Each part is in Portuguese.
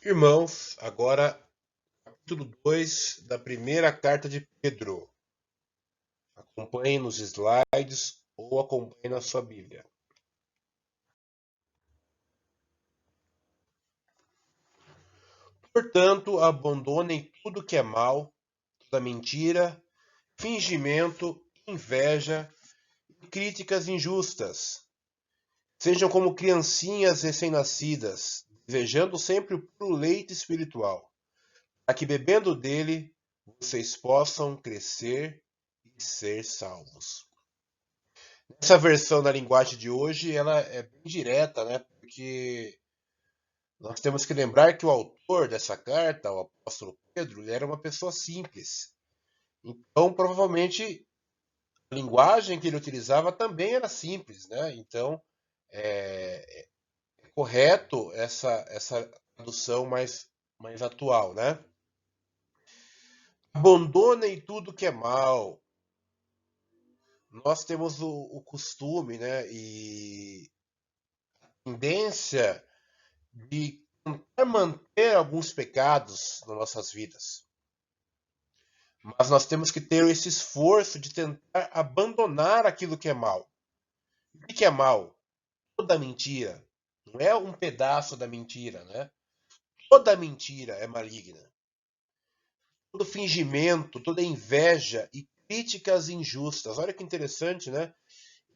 Irmãos, agora capítulo 2 da primeira carta de Pedro. Acompanhe nos slides ou acompanhe na sua Bíblia. Portanto, abandonem tudo que é mal, toda mentira, fingimento, inveja e críticas injustas. Sejam como criancinhas recém-nascidas, desejando sempre o puro leite espiritual, para que bebendo dele vocês possam crescer e ser salvos. Essa versão da linguagem de hoje, ela é bem direta, né? Porque nós temos que lembrar que o autor dessa carta, o apóstolo Pedro, ele era uma pessoa simples. Então, provavelmente, a linguagem que ele utilizava também era simples, né? Então, é correto essa tradução mais atual, né? Abandonem tudo que é mal. Nós temos o costume, né? E tendência de tentar manter alguns pecados nas nossas vidas. Mas nós temos que ter esse esforço de tentar abandonar aquilo que é mal. O que é mal? Toda mentira. Não é um pedaço da mentira, né? Toda mentira é maligna. Todo fingimento, toda inveja e críticas injustas. Olha que interessante, né?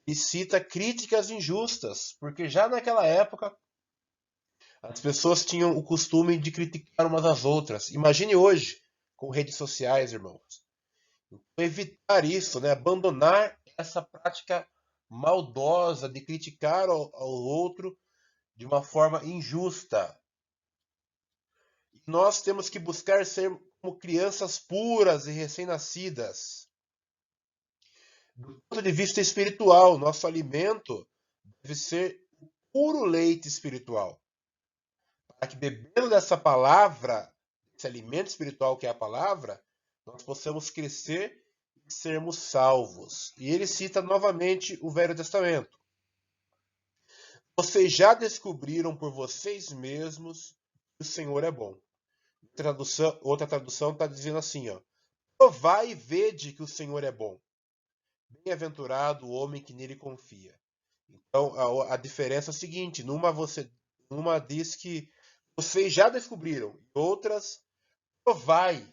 E cita críticas injustas, porque já naquela época as pessoas tinham o costume de criticar umas às outras. Imagine hoje, com redes sociais, irmãos. Então, evitar isso, né? Abandonar essa prática maldosa de criticar ao outro de uma forma injusta. Nós temos que buscar ser como crianças puras e recém-nascidas. Do ponto de vista espiritual, nosso alimento deve ser puro leite espiritual. Para que bebendo dessa palavra, esse alimento espiritual que é a palavra, nós possamos crescer e sermos salvos. E ele cita novamente o Velho Testamento. Vocês já descobriram por vocês mesmos que o Senhor é bom. Outra tradução está dizendo assim, ó. Provai e vede que o Senhor é bom. Bem-aventurado o homem que nele confia. Então, a diferença é a seguinte, numa diz que vocês já descobriram, e outras, provai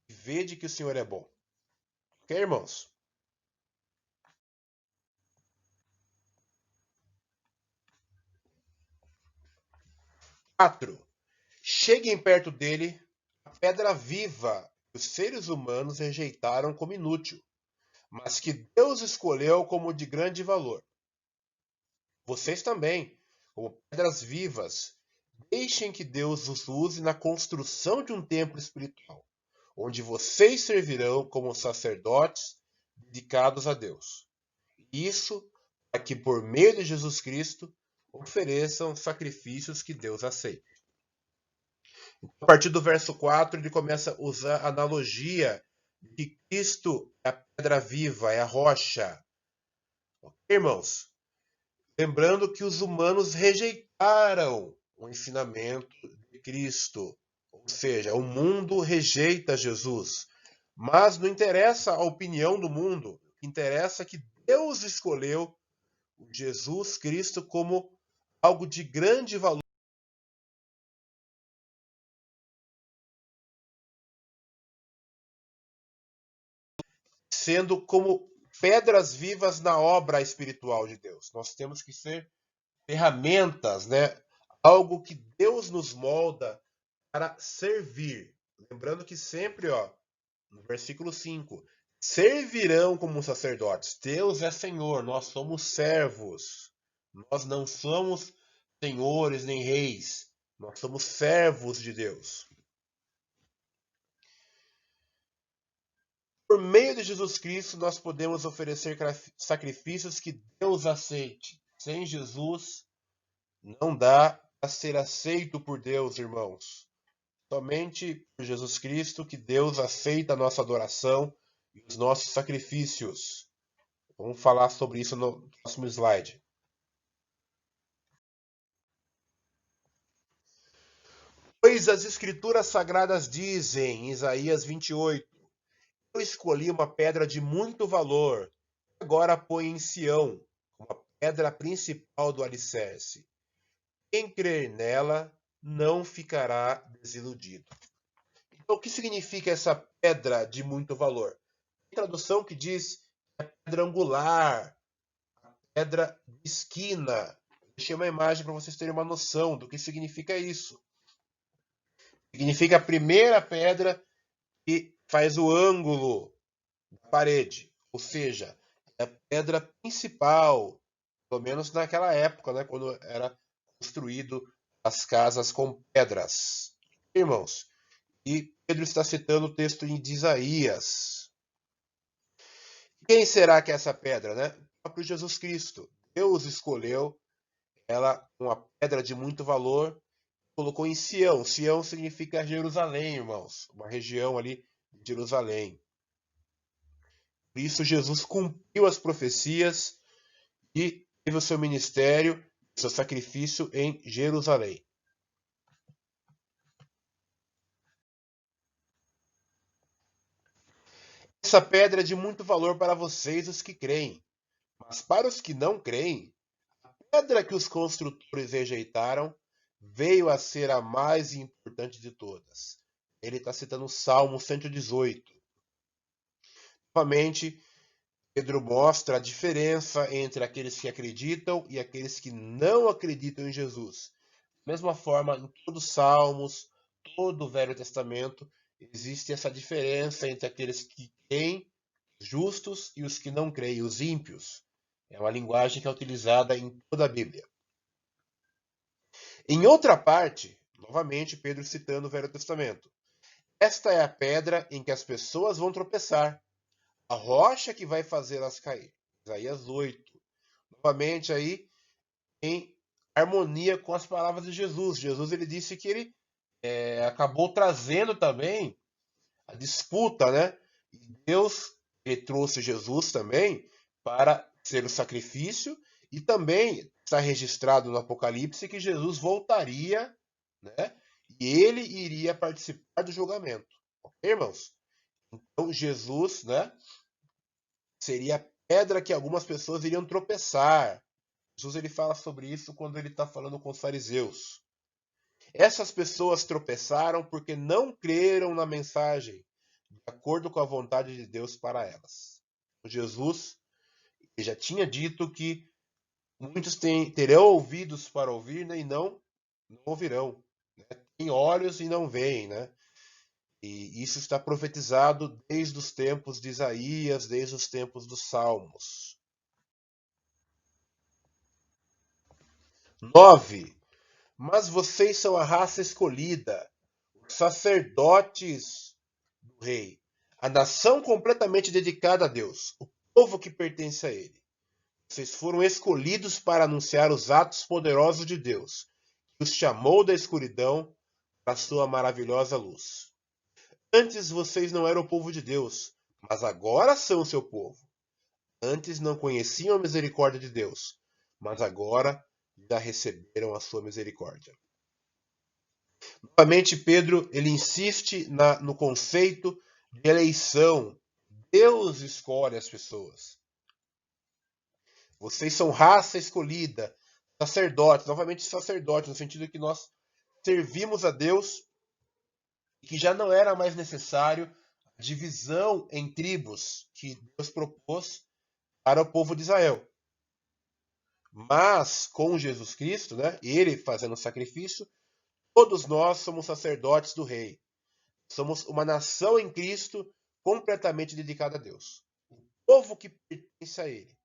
e vede que o Senhor é bom. Ok, irmãos? 4. Cheguem perto dele a pedra viva que os seres humanos rejeitaram como inútil, mas que Deus escolheu como de grande valor. Vocês também, como pedras vivas, deixem que Deus os use na construção de um templo espiritual, onde vocês servirão como sacerdotes dedicados a Deus. Isso para que, por meio de Jesus Cristo, ofereçam sacrifícios que Deus aceita. A partir do verso 4, ele começa a usar a analogia de que Cristo é a pedra viva, é a rocha. Ok, irmãos? Lembrando que os humanos rejeitaram o ensinamento de Cristo. Ou seja, o mundo rejeita Jesus. Mas não interessa a opinião do mundo. Interessa que Deus escolheu Jesus Cristo como algo de grande valor, sendo como pedras vivas na obra espiritual de Deus. Nós temos que ser ferramentas, né? Algo que Deus nos molda para servir. Lembrando que sempre, ó, no versículo 5, servirão como sacerdotes. Deus é Senhor, nós somos servos. Nós não somos senhores nem reis. Nós somos servos de Deus. Por meio de Jesus Cristo, nós podemos oferecer sacrifícios que Deus aceite. Sem Jesus, não dá a ser aceito por Deus, irmãos. Somente por Jesus Cristo que Deus aceita a nossa adoração e os nossos sacrifícios. Vamos falar sobre isso no próximo slide. Pois as Escrituras Sagradas dizem, em Isaías 28, eu escolhi uma pedra de muito valor, agora a põe em Sião, uma pedra principal do alicerce. Quem crer nela não ficará desiludido. Então, o que significa essa pedra de muito valor? Tem tradução que diz que é pedra angular, pedra de esquina. Deixei uma imagem para vocês terem uma noção do que significa isso. Significa a primeira pedra que faz o ângulo da parede, ou seja, é a pedra principal, pelo menos naquela época, né, quando era construído as casas com pedras. Irmãos, e Pedro está citando o texto de Isaías. Quem será que é essa pedra, né? O próprio Jesus Cristo. Deus escolheu ela, uma pedra de muito valor, colocou em Sião. Sião significa Jerusalém, irmãos, uma região ali de Jerusalém. Por isso, Jesus cumpriu as profecias e teve o seu ministério, seu sacrifício em Jerusalém. Essa pedra é de muito valor para vocês, os que creem. Mas para os que não creem, a pedra que os construtores rejeitaram veio a ser a mais importante de todas. Ele está citando o Salmo 118. Novamente, Pedro mostra a diferença entre aqueles que acreditam e aqueles que não acreditam em Jesus. Da mesma forma, em todos os Salmos, todo o Velho Testamento, existe essa diferença entre aqueles que creem, os justos, e os que não creem, os ímpios. É uma linguagem que é utilizada em toda a Bíblia. Em outra parte, novamente, Pedro citando o Velho Testamento. Esta é a pedra em que as pessoas vão tropeçar, a rocha que vai fazê-las cair. Isaías 8. Novamente aí, em harmonia com as palavras de Jesus. Jesus ele disse que ele acabou trazendo também a disputa, né? E Deus ele trouxe Jesus também para ser o sacrifício e também está registrado no Apocalipse que Jesus voltaria, né? E ele iria participar do julgamento. Ok, irmãos? Então Jesus, né? Seria a pedra que algumas pessoas iriam tropeçar. Jesus ele fala sobre isso quando ele está falando com os fariseus. Essas pessoas tropeçaram porque não creram na mensagem, de acordo com a vontade de Deus para elas. Jesus já tinha dito que muitos terão ouvidos para ouvir, né, e não ouvirão. Né? Tem olhos e não veem. Né? E isso está profetizado desde os tempos de Isaías, desde os tempos dos Salmos. 9. Mas vocês são a raça escolhida, os sacerdotes do rei, a nação completamente dedicada a Deus, o povo que pertence a ele. Vocês foram escolhidos para anunciar os atos poderosos de Deus, que os chamou da escuridão para a sua maravilhosa luz. Antes vocês não eram o povo de Deus, mas agora são o seu povo. Antes não conheciam a misericórdia de Deus, mas agora já receberam a sua misericórdia. Novamente, Pedro ele insiste no conceito de eleição. Deus escolhe as pessoas. Vocês são raça escolhida, sacerdotes, novamente sacerdotes, no sentido que nós servimos a Deus e que já não era mais necessário a divisão em tribos que Deus propôs para o povo de Israel. Mas com Jesus Cristo, né, ele fazendo o sacrifício, todos nós somos sacerdotes do rei. Somos uma nação em Cristo completamente dedicada a Deus. O povo que pertence a ele.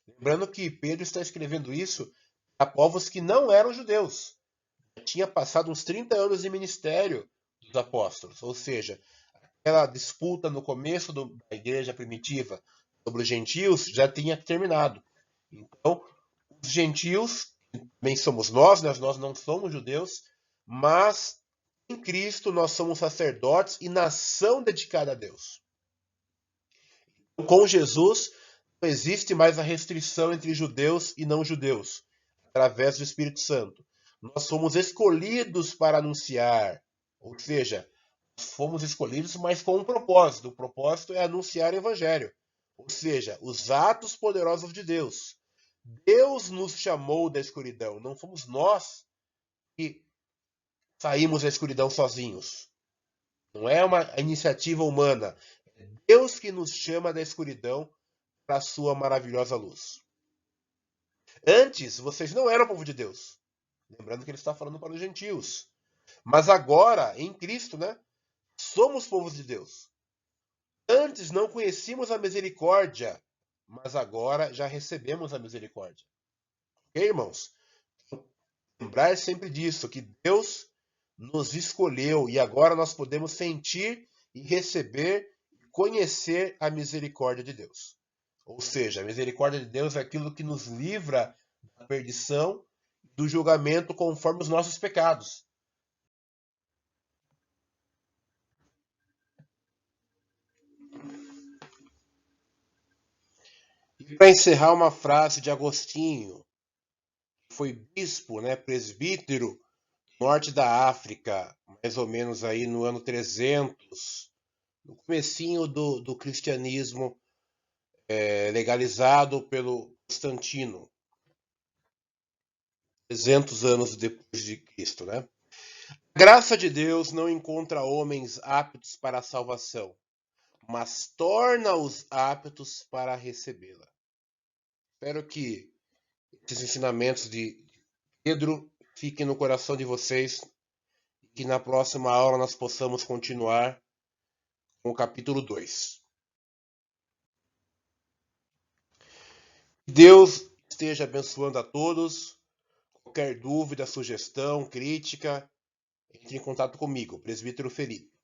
Lembrando que Pedro está escrevendo isso a povos que não eram judeus. Já tinha passado uns 30 anos de ministério dos apóstolos. Ou seja, aquela disputa no começo da igreja primitiva sobre os gentios já tinha terminado. Então, os gentios, também somos nós, né? Nós não somos judeus, mas em Cristo nós somos sacerdotes e nação dedicada a Deus. Com Jesus não existe mais a restrição entre judeus e não judeus, através do Espírito Santo. Nós fomos escolhidos para anunciar, ou seja, fomos escolhidos, mas com um propósito. O propósito é anunciar o Evangelho, ou seja, os atos poderosos de Deus. Deus nos chamou da escuridão, não fomos nós que saímos da escuridão sozinhos. Não é uma iniciativa humana. É Deus que nos chama da escuridão para a sua maravilhosa luz. Antes, vocês não eram povo de Deus. Lembrando que ele está falando para os gentios. Mas agora, em Cristo, né? Somos povos de Deus. Antes não conhecíamos a misericórdia, mas agora já recebemos a misericórdia. Ok, irmãos? Lembrar sempre disso, que Deus nos escolheu e agora nós podemos sentir e receber e conhecer a misericórdia de Deus. Ou seja, a misericórdia de Deus é aquilo que nos livra da perdição, do julgamento conforme os nossos pecados. E para encerrar, uma frase de Agostinho, que foi bispo, né, presbítero, norte da África, mais ou menos aí no ano 300, no comecinho do cristianismo legalizado pelo Constantino, 300 anos depois de Cristo, né? A graça de Deus não encontra homens aptos para a salvação, mas torna-os aptos para recebê-la. Espero que esses ensinamentos de Pedro fiquem no coração de vocês e que na próxima aula nós possamos continuar com o capítulo 2. Deus esteja abençoando a todos. Qualquer dúvida, sugestão, crítica, entre em contato comigo, Presbítero Felipe.